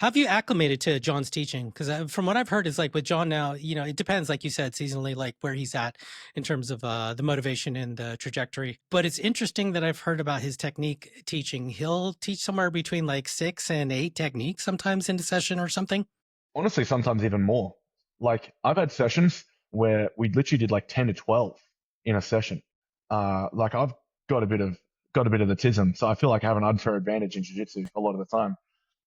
Have you acclimated to John's teaching? Because from what I've heard is like with John now, it depends, like you said, seasonally, like where he's at in terms of the motivation and the trajectory. But it's interesting that I've heard about his technique teaching. He'll teach somewhere between like 6 and 8 techniques sometimes in a session or something. Honestly, sometimes even more. Like I've had sessions where we literally did like 10 to 12 in a session. Like I've got a bit of the tism, so I feel like I have an unfair advantage in jiu-jitsu a lot of the time.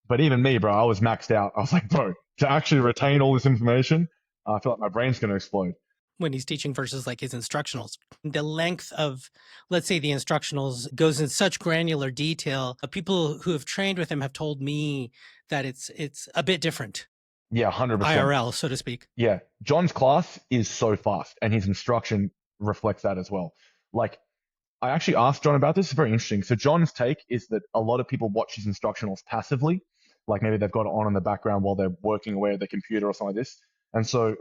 But even me, bro, I was maxed out. I was like, bro, to actually retain all this information, I feel like my brain's going to explode. When he's teaching versus like his instructionals. The length of, let's say, the instructionals goes in such granular detail. People who have trained with him have told me that it's a bit different, Yeah, 100%. IRL, so to speak. Yeah, John's class is so fast, and his instruction reflects that as well. Like, I actually asked John about this. It's very interesting. So John's take is that a lot of people watch his instructionals passively, like maybe they've got it on in the background while they're working away at their computer or something like this. And so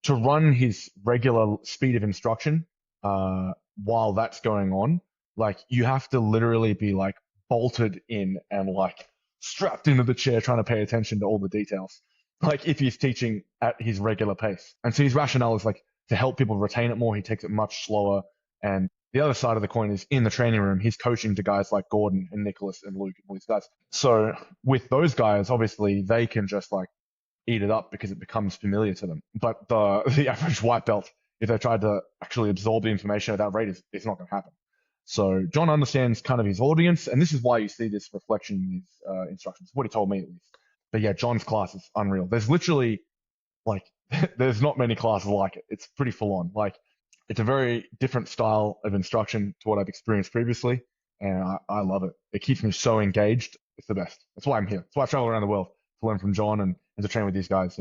to run his regular speed of instruction while that's going on, like you have to literally be like bolted in and like strapped into the chair trying to pay attention to all the details. Like if he's teaching at his regular pace. And so his rationale is like to help people retain it more, he takes it much slower. And the other side of the coin is in the training room, he's coaching to guys like Gordon and Nicholas and Luke and all these guys. So with those guys, obviously they can just like eat it up because it becomes familiar to them. But the average white belt, if they tried to actually absorb the information at that rate, it's not going to happen. So John understands kind of his audience, and this is why you see this reflection in his instructions. What he told me at least. But yeah, John's class is unreal. There's literally like there's not many classes like it. It's pretty full on. Like it's a very different style of instruction to what I've experienced previously, and I love it. It keeps me so engaged. It's the best. That's why I'm here. That's why I travel around the world to learn from John and to train with these guys.